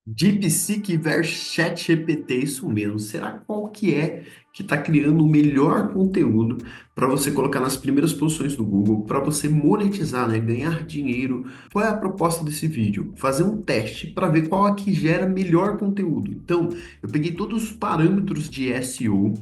DeepSeek versus ChatGPT, isso mesmo. Será qual que está criando o melhor conteúdo para você colocar nas primeiras posições do Google, para você monetizar, né, ganhar dinheiro? Qual é a proposta desse vídeo? Fazer um teste para ver qual é que gera melhor conteúdo. Então, eu peguei todos os parâmetros de SEO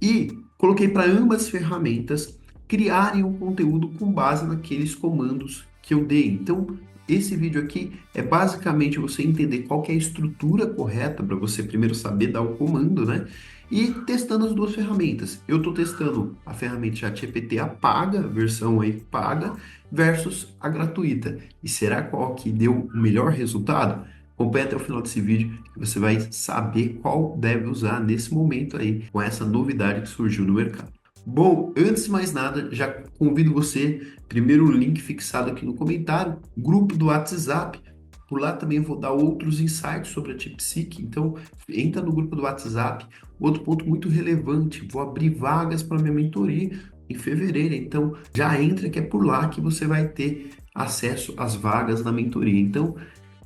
e coloquei para ambas ferramentas criarem um conteúdo com base naqueles comandos que eu dei. Então, esse vídeo aqui é basicamente você entender qual que é a estrutura correta para você primeiro saber dar o comando, né? E testando as duas ferramentas. Eu estou testando a ferramenta ChatGPT a paga, a versão aí paga, versus a gratuita. E será qual que deu o melhor resultado? Acompanhe até o final desse vídeo que você vai saber qual deve usar nesse momento aí, com essa novidade que surgiu no mercado. Bom, antes de mais nada, já convido você, primeiro o link fixado aqui no comentário, grupo do WhatsApp. Por lá também vou dar outros insights sobre a DeepSeek, então entra no grupo do WhatsApp. Outro ponto muito relevante, vou abrir vagas para minha mentoria em fevereiro, então já entra que é por lá que você vai ter acesso às vagas da mentoria. Então,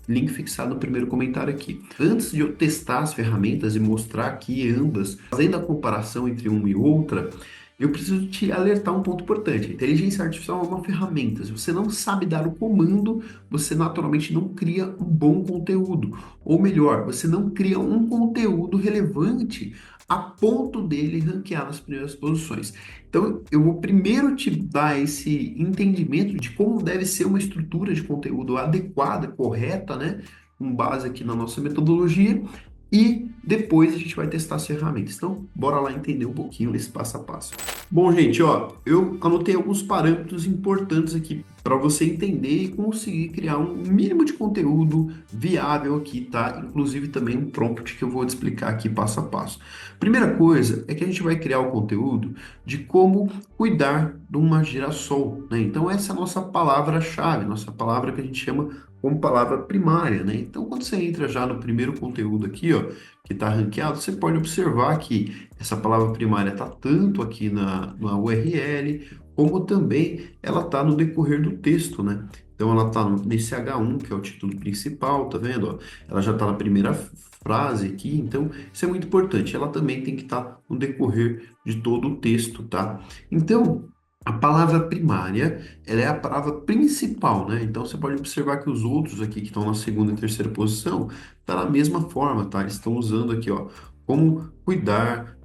link fixado no primeiro comentário aqui. Antes de eu testar as ferramentas e mostrar aqui ambas, fazendo a comparação entre uma e outra, eu preciso te alertar um ponto importante. A inteligência artificial é uma ferramenta. Se você não sabe dar o comando, você naturalmente não cria um bom conteúdo. Ou melhor, você não cria um conteúdo relevante a ponto dele ranquear nas primeiras posições. Então, eu vou primeiro te dar esse entendimento de como deve ser uma estrutura de conteúdo adequada, correta, né? Com base aqui na nossa metodologia. E depois a gente vai testar as ferramentas. Então, bora lá entender um pouquinho esse passo a passo. Bom, gente, ó, eu anotei alguns parâmetros importantes aqui para você entender e conseguir criar um mínimo de conteúdo viável aqui, tá? Inclusive também um prompt que eu vou te explicar aqui passo a passo. Primeira coisa é que a gente vai criar o conteúdo de como cuidar de uma girassol, né? Então essa é a nossa palavra-chave, nossa palavra que a gente chama como palavra primária, né? Então quando você entra já no primeiro conteúdo aqui, ó, que está ranqueado, você pode observar que essa palavra primária está tanto aqui na URL, como também ela está no decorrer do texto, né? Então ela está nesse H1, que é o título principal, tá vendo? Ó? Ela já está na primeira frase aqui, então isso é muito importante. Ela também tem que estar no decorrer de todo o texto, tá? Então, a palavra primária, ela é a palavra principal, né? Então você pode observar que os outros aqui que estão na segunda e terceira posição, tá na mesma forma, tá? Eles estão usando aqui, ó, como cuidar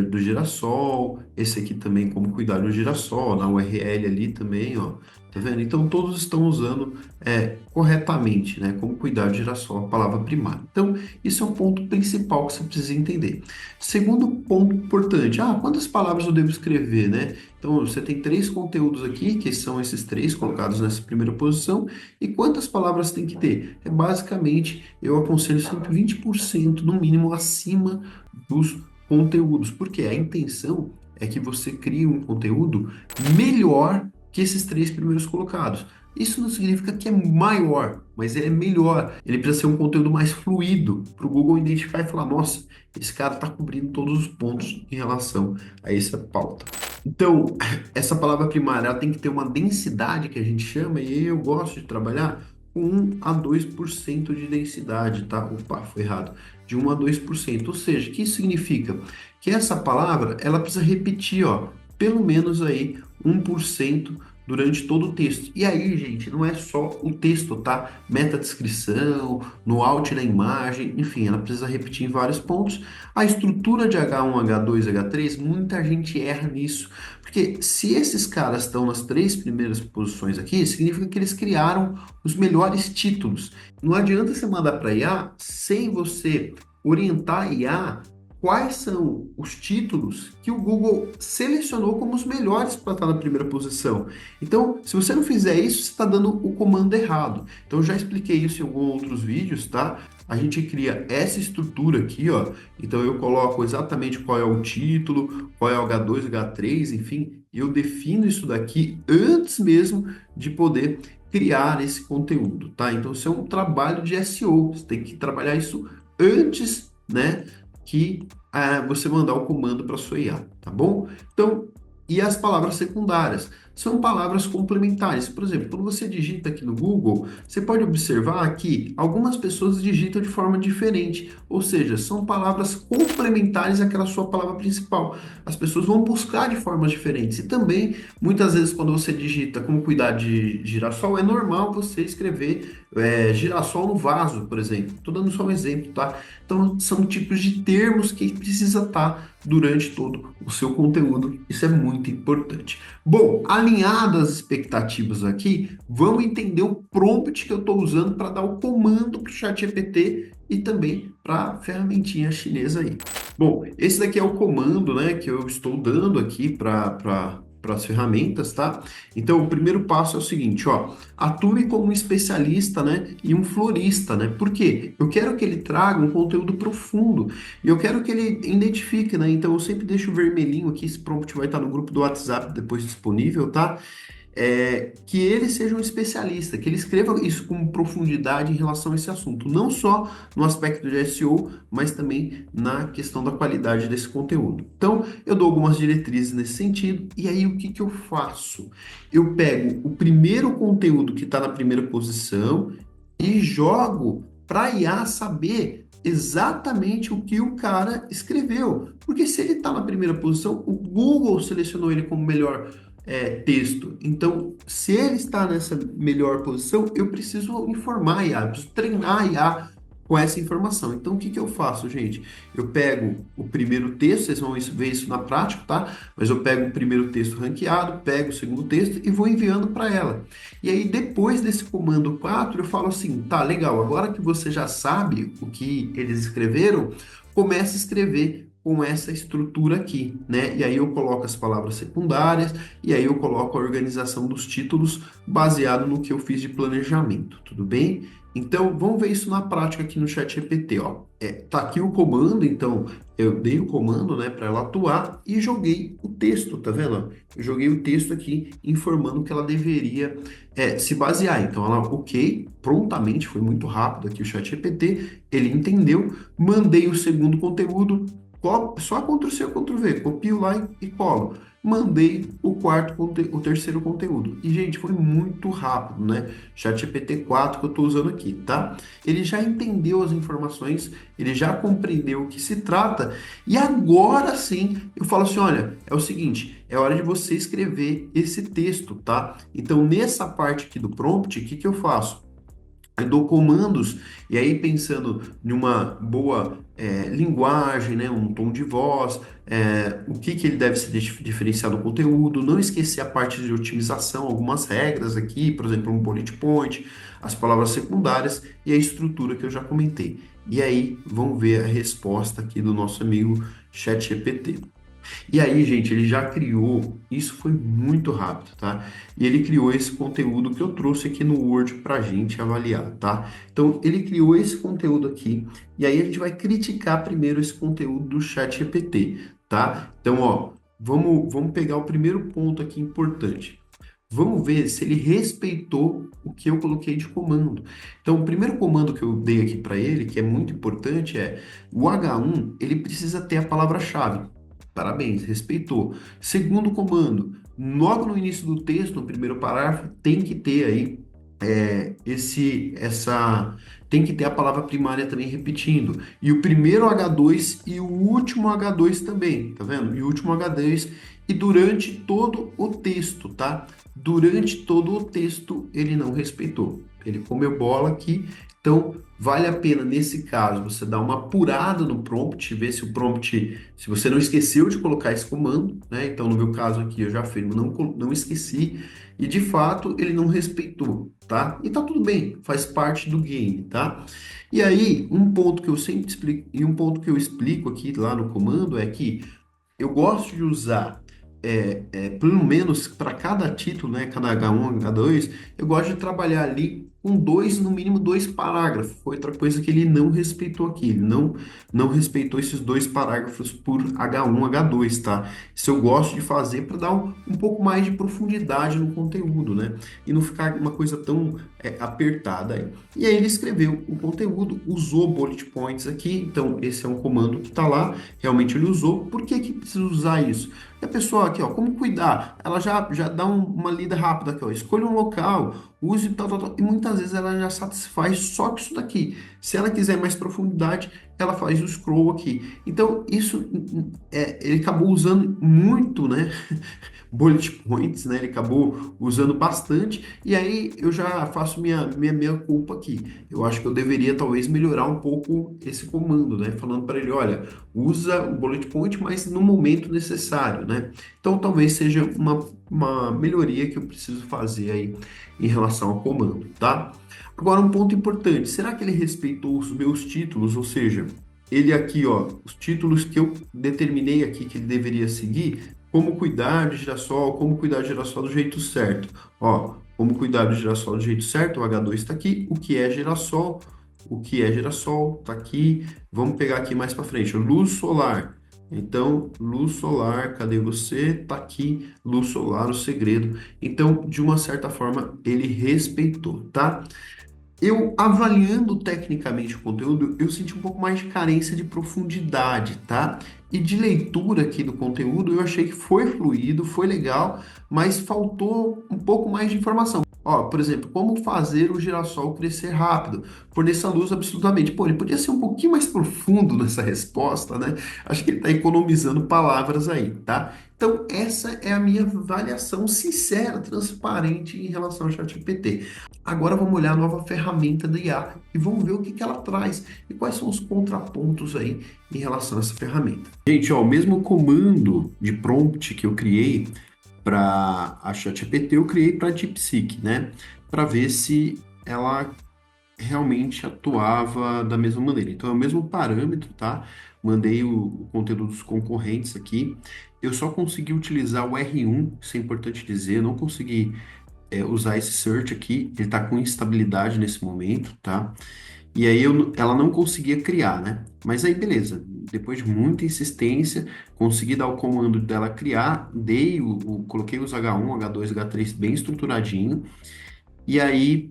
do girassol, esse aqui também como cuidar do girassol, na URL ali também, ó, tá vendo? Então todos estão usando corretamente, né? Como cuidar do girassol, a palavra primária. Então isso é um ponto principal que você precisa entender. Segundo ponto importante, quantas palavras eu devo escrever, né? Então você tem três conteúdos aqui, que são esses três colocados nessa primeira posição, e quantas palavras tem que ter? É basicamente, eu aconselho sempre 20% no mínimo acima dos conteúdos, porque a intenção é que você crie um conteúdo melhor que esses três primeiros colocados. Isso não significa que é maior, mas ele é melhor. Ele precisa ser um conteúdo mais fluido para o Google identificar e falar: nossa, esse cara está cobrindo todos os pontos em relação a essa pauta. Então, essa palavra primária ela tem que ter uma densidade que a gente chama, e eu gosto de trabalhar com 1 a 2% de densidade, tá? Opa, foi errado. De 1 a 2%. Ou seja, o que isso significa? Que essa palavra, ela precisa repetir, ó, pelo menos aí 1% durante todo o texto. E aí, gente, não é só o texto, tá? Meta-descrição, no alt da imagem, enfim, ela precisa repetir em vários pontos. A estrutura de H1, H2, H3, muita gente erra nisso. Porque se esses caras estão nas três primeiras posições aqui, significa que eles criaram os melhores títulos. Não adianta você mandar para IA sem você orientar a IA quais são os títulos que o Google selecionou como os melhores para estar na primeira posição. Então, se você não fizer isso, você está dando o comando errado. Então, eu já expliquei isso em alguns outros vídeos, tá? A gente cria essa estrutura aqui, ó. Então, eu coloco exatamente qual é o título, qual é o H2, H3, enfim, eu defino isso daqui antes mesmo de poder criar esse conteúdo, tá? Então, isso é um trabalho de SEO. Você tem que trabalhar isso antes, né? Que você mandar o comando para sua IA, tá bom? Então, e as palavras secundárias? são palavras complementares. Por exemplo, quando você digita aqui no Google, você pode observar que algumas pessoas digitam de forma diferente, ou seja, são palavras complementares àquela sua palavra principal. As pessoas vão buscar de formas diferentes. E também, muitas vezes, quando você digita como cuidar de girassol, é normal você escrever girassol no vaso, por exemplo. Estou dando só um exemplo, tá? Então, são tipos de termos que precisa estar durante todo o seu conteúdo. Isso é muito importante. Bom, alinhado às expectativas aqui, vamos entender o prompt que eu estou usando para dar o comando para o ChatGPT e também para a ferramentinha chinesa aí. Bom, esse daqui é o comando, né, que eu estou dando aqui para as ferramentas, tá? Então, o primeiro passo é o seguinte, ó, atue como um especialista, né, e um florista, né? Por quê? Eu quero que ele traga um conteúdo profundo e eu quero que ele identifique, né? Então, eu sempre deixo o vermelhinho aqui, esse prompt vai estar no grupo do WhatsApp depois disponível, tá? Que ele seja um especialista, que ele escreva isso com profundidade em relação a esse assunto, não só no aspecto de SEO, mas também na questão da qualidade desse conteúdo. Então, eu dou algumas diretrizes nesse sentido, e aí o que que eu faço? Eu pego o primeiro conteúdo que está na primeira posição e jogo para a IA saber exatamente o que o cara escreveu. Porque se ele está na primeira posição, o Google selecionou ele como melhor texto. Então, se ele está nessa melhor posição, eu preciso informar a IA, eu preciso treinar a IA com essa informação. Então, o que que eu faço, gente? Eu pego o primeiro texto, vocês vão ver isso na prática, tá? Mas eu pego o primeiro texto ranqueado, pego o segundo texto e vou enviando para ela. E aí, depois desse comando 4, eu falo assim, tá, legal, agora que você já sabe o que eles escreveram, comece a escrever com essa estrutura aqui, né? E aí eu coloco as palavras secundárias e aí eu coloco a organização dos títulos baseado no que eu fiz de planejamento, tudo bem? Então, vamos ver isso na prática aqui no ChatGPT, ó. Tá aqui o comando, então eu dei o comando, né, para ela atuar e joguei o texto, tá vendo? Eu joguei o texto aqui informando que ela deveria se basear. Então, ela, ok, prontamente, foi muito rápido aqui o ChatGPT, ele entendeu, mandei o segundo conteúdo, só Ctrl+C, Ctrl+V, copio lá e colo. Mandei o terceiro conteúdo. E, gente, foi muito rápido, né? ChatGPT 4 que eu estou usando aqui, tá? Ele já entendeu as informações, ele já compreendeu o que se trata, e agora sim eu falo assim: olha, é o seguinte, é hora de você escrever esse texto, tá? Então, nessa parte aqui do prompt, o que que eu faço? Eu dou comandos, e aí pensando em uma boa linguagem, né, um tom de voz, o que que ele deve se diferenciar do conteúdo, não esquecer a parte de otimização, algumas regras aqui, por exemplo, um bullet point, as palavras secundárias e a estrutura que eu já comentei. E aí, vamos ver a resposta aqui do nosso amigo ChatGPT. E aí, gente, ele já criou, isso foi muito rápido, tá? E ele criou esse conteúdo que eu trouxe aqui no Word pra gente avaliar, tá? Então, ele criou esse conteúdo aqui, e aí a gente vai criticar primeiro esse conteúdo do ChatGPT, tá? Então, ó, vamos pegar o primeiro ponto aqui importante. Vamos ver se ele respeitou o que eu coloquei de comando. Então, o primeiro comando que eu dei aqui para ele, que é muito importante, é o H1, ele precisa ter a palavra-chave. Parabéns, respeitou. Segundo comando, logo no início do texto, no primeiro parágrafo, tem que ter aí tem que ter a palavra primária também repetindo. E o primeiro H2 e o último H2 também, tá vendo? E o último H2 e durante todo o texto, tá? Durante todo o texto ele não respeitou. Ele comeu bola aqui, então vale a pena nesse caso você dar uma apurada no prompt, ver se o prompt, se você não esqueceu de colocar esse comando, né? Então no meu caso aqui eu já afirmo, não esqueci e de fato ele não respeitou, tá? E tá tudo bem, faz parte do game, tá? E aí, um ponto que eu sempre explico, e um ponto que eu explico aqui lá no comando é que eu gosto de usar, pelo menos para cada título, né, cada H1, H2, eu gosto de trabalhar ali com dois, no mínimo dois parágrafos. Foi outra coisa que ele não respeitou aqui, ele não respeitou esses dois parágrafos por H1, H2, tá? Isso eu gosto de fazer para dar um pouco mais de profundidade no conteúdo, né? E não ficar uma coisa tão apertada aí. E aí ele escreveu o conteúdo, usou bullet points aqui, então esse é um comando que está lá, realmente ele usou. Por que que precisa usar isso? E a pessoa aqui, ó, como cuidar? Ela já dá uma lida rápida aqui, ó. Escolha um local, use tal, tal, tal. E muitas vezes ela já satisfaz só com isso daqui. Se ela quiser mais profundidade, ela faz o scroll aqui. Então, isso ele acabou usando muito, né? Bullet points, né? Ele acabou usando bastante, e aí eu já faço minha culpa aqui. Eu acho que eu deveria talvez melhorar um pouco esse comando, né? Falando para ele, olha, usa o bullet point, mas no momento necessário, né? Então talvez seja uma melhoria que eu preciso fazer aí em relação ao comando, tá? Agora um ponto importante, será que ele respeitou os meus títulos? Ou seja, ele aqui, ó, os títulos que eu determinei aqui que ele deveria seguir, como cuidar de girassol, como cuidar de girassol do jeito certo. Ó, como cuidar do girassol do jeito certo, o H2 está aqui. O que é girassol? O que é girassol? Está aqui. Vamos pegar aqui mais para frente. Luz solar. Então, luz solar, cadê você? Tá aqui, luz solar, o segredo. Então, de uma certa forma, ele respeitou, tá? Eu, avaliando tecnicamente o conteúdo, eu senti um pouco mais de carência de profundidade, tá? E de leitura aqui do conteúdo, eu achei que foi fluido, foi legal, mas faltou um pouco mais de informação. Ó, por exemplo, como fazer o girassol crescer rápido? Forneça luz absolutamente. Pô, ele podia ser um pouquinho mais profundo nessa resposta, né? Acho que ele está economizando palavras aí, tá? Então, essa é a minha avaliação sincera, transparente em relação ao ChatGPT. Agora vamos olhar a nova ferramenta da IA e vamos ver o que ela traz e quais são os contrapontos aí em relação a essa ferramenta. Gente, ó, o mesmo comando de prompt que eu criei para a ChatGPT, eu criei para a DeepSeek, né? Para ver se ela realmente atuava da mesma maneira. Então é o mesmo parâmetro, tá? Mandei o conteúdo dos concorrentes aqui. Eu só consegui utilizar o R1, isso é importante dizer, não consegui usar esse search aqui, ele está com instabilidade nesse momento, tá? E aí ela não conseguia criar, né? Mas aí beleza, depois de muita insistência, consegui dar o comando dela criar, coloquei os H1, H2, H3 bem estruturadinho, e aí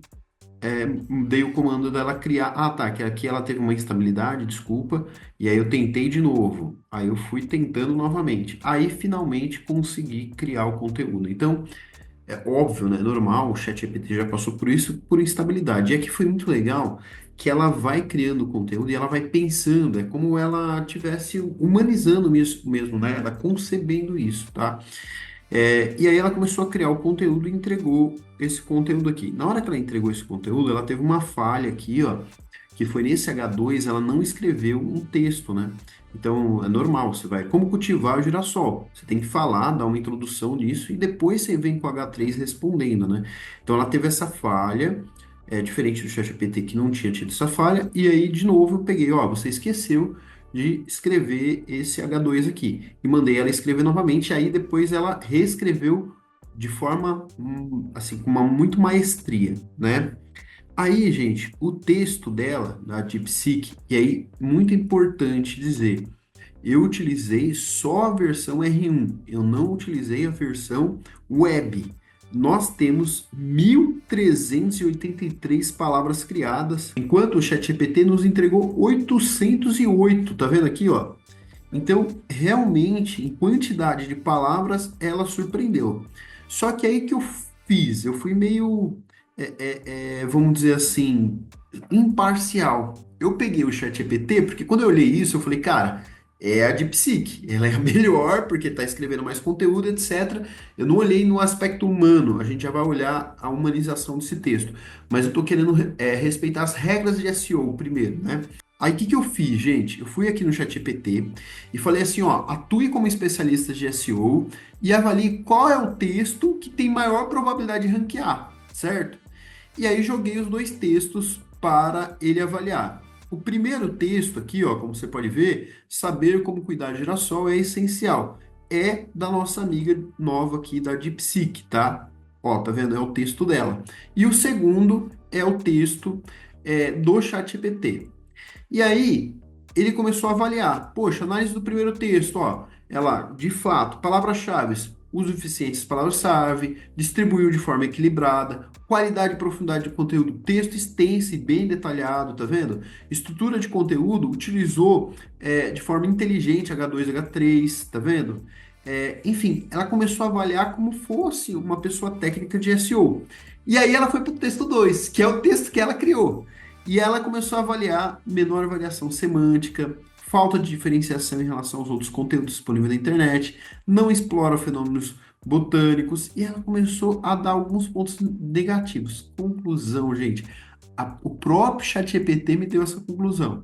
dei o comando dela criar. Ah, tá, que aqui ela teve uma instabilidade, desculpa, e aí eu tentei de novo. Aí eu fui tentando novamente. Aí finalmente consegui criar o conteúdo. Então, é óbvio, né? Normal, o ChatGPT já passou por isso, por instabilidade. E aqui foi muito legal que ela vai criando conteúdo e ela vai pensando, é como ela estivesse humanizando mesmo, né? Ela concebendo isso, tá? E aí ela começou a criar o conteúdo e entregou esse conteúdo aqui. Na hora que ela entregou esse conteúdo, ela teve uma falha aqui, ó, que foi nesse H2, ela não escreveu um texto, né? Então é normal, você vai, como cultivar o girassol? Você tem que falar, dar uma introdução nisso e depois você vem com o H3 respondendo, né? Então ela teve essa falha, diferente do ChatGPT que não tinha tido essa falha, e aí de novo eu peguei, ó, você esqueceu de escrever esse H2 aqui. E mandei ela escrever novamente, aí depois ela reescreveu de forma, assim, com uma muito maestria, né? Aí, gente, o texto dela, da DeepSeek, e aí, muito importante dizer, eu utilizei só a versão R1, eu não utilizei a versão web. Nós temos 1.383 palavras criadas, enquanto o ChatGPT nos entregou 808, tá vendo aqui, ó? Então, realmente, em quantidade de palavras, ela surpreendeu. Só que aí que eu fiz, eu fui meio, vamos dizer assim, imparcial. Eu peguei o ChatGPT, porque quando eu olhei isso, eu falei, cara, é a DeepSeek, ela é a melhor, porque está escrevendo mais conteúdo, etc. Eu não olhei no aspecto humano, a gente já vai olhar a humanização desse texto. Mas eu estou querendo respeitar as regras de SEO primeiro, né? Aí o que que eu fiz, gente? Eu fui aqui no ChatGPT e falei assim, ó, atue como especialista de SEO e avalie qual é o texto que tem maior probabilidade de ranquear, certo? E aí joguei os dois textos para ele avaliar. O primeiro texto aqui, ó, como você pode ver, saber como cuidar de girassol é essencial. É da nossa amiga nova aqui da DeepSeek, tá? Ó, tá vendo? É o texto dela. E o segundo é o texto do ChatGPT. E aí, ele começou a avaliar. Poxa, análise do primeiro texto, ó. Ela, de fato, palavras-chave, uso eficiente das palavras-chave, distribuiu de forma equilibrada, qualidade e profundidade de conteúdo, texto extenso e bem detalhado, tá vendo? Estrutura de conteúdo, utilizou de forma inteligente H2, H3, tá vendo? Enfim, ela começou a avaliar como fosse uma pessoa técnica de SEO. E aí ela foi para o texto 2, que é o texto que ela criou. E ela começou a avaliar menor variação semântica, falta de diferenciação em relação aos outros conteúdos disponíveis na internet, não explora fenômenos botânicos, e ela começou a dar alguns pontos negativos. Conclusão, gente, o próprio ChatGPT me deu essa conclusão.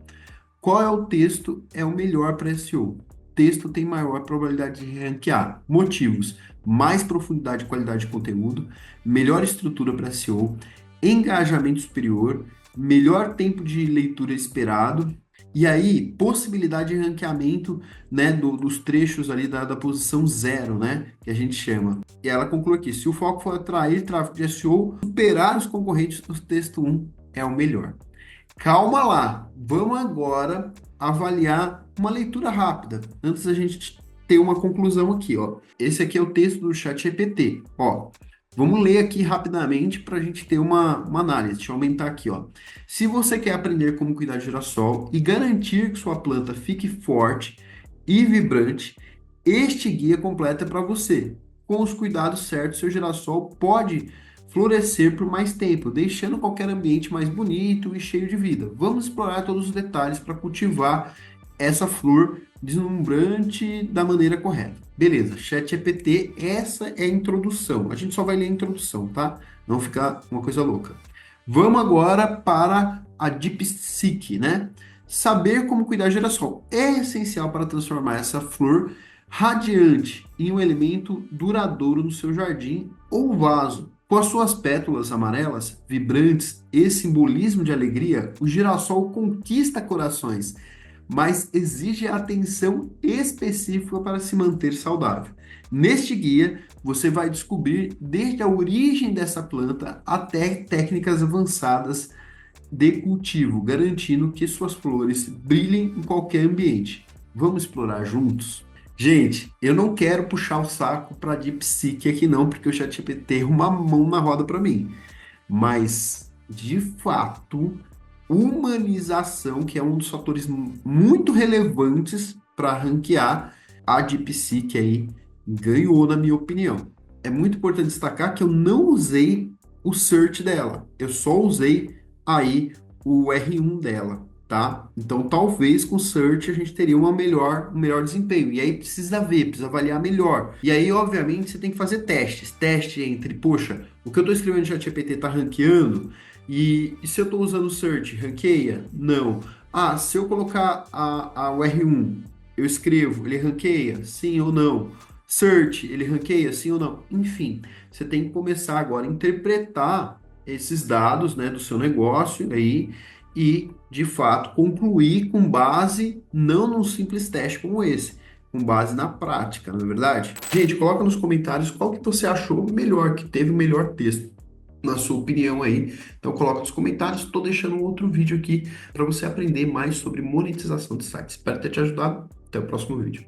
Qual é o texto é o melhor para SEO? Texto tem maior probabilidade de ranquear. Motivos: mais profundidade e qualidade de conteúdo, melhor estrutura para SEO, engajamento superior, melhor tempo de leitura esperado, e aí possibilidade de ranqueamento, né, dos trechos ali da posição zero, né, que a gente chama. E ela conclui aqui: se o foco for atrair tráfego de SEO, superar os concorrentes do texto um é o melhor. Calma lá, vamos agora avaliar uma leitura rápida, antes da gente ter uma conclusão aqui, ó. Esse aqui é o texto do ChatGPT, ó. Vamos ler aqui rapidamente para a gente ter uma análise. Deixa eu aumentar aqui, ó. Se você quer aprender como cuidar de girassol e garantir que sua planta fique forte e vibrante, este guia completo é para você. Com os cuidados certos, seu girassol pode florescer por mais tempo, deixando qualquer ambiente mais bonito e cheio de vida. Vamos explorar todos os detalhes para cultivar essa flor deslumbrante da maneira correta. Beleza, ChatGPT, essa é a introdução. A gente só vai ler a introdução, tá? Não ficar uma coisa louca. Vamos agora para a DeepSeek, né? Saber como cuidar do girassol é essencial para transformar essa flor radiante em um elemento duradouro no seu jardim ou vaso. Com as suas pétalas amarelas, vibrantes e simbolismo de alegria, o girassol conquista corações, mas exige atenção específica para se manter saudável. Neste guia, você vai descobrir desde a origem dessa planta até técnicas avançadas de cultivo, garantindo que suas flores brilhem em qualquer ambiente. Vamos explorar juntos? Gente, eu não quero puxar o saco para DeepSeek aqui não, porque o ChatGPT é uma mão na roda para mim. Mas, de fato, humanização, que é um dos fatores muito relevantes para ranquear, a DeepSeek aí ganhou, na minha opinião. É muito importante destacar que eu não usei o search dela, eu só usei aí o R1 dela, tá? Então, talvez com o search a gente teria um melhor desempenho. E aí precisa ver, precisa avaliar melhor. E aí, obviamente, você tem que fazer testes. Teste entre, poxa, o que eu estou escrevendo no ChatGPT está ranqueando? E se eu estou usando o search, ranqueia? Não. Ah, se eu colocar o R1, eu escrevo, ele ranqueia? Sim ou não? Search, ele ranqueia? Sim ou não? Enfim, você tem que começar agora a interpretar esses dados, né, do seu negócio aí e, de fato, concluir com base não num simples teste como esse, com base na prática, não é verdade? Gente, coloca nos comentários qual que você achou melhor, que teve o melhor texto, na sua opinião aí. Então, coloca nos comentários. Estou deixando um outro vídeo aqui para você aprender mais sobre monetização de sites. Espero ter te ajudado. Até o próximo vídeo.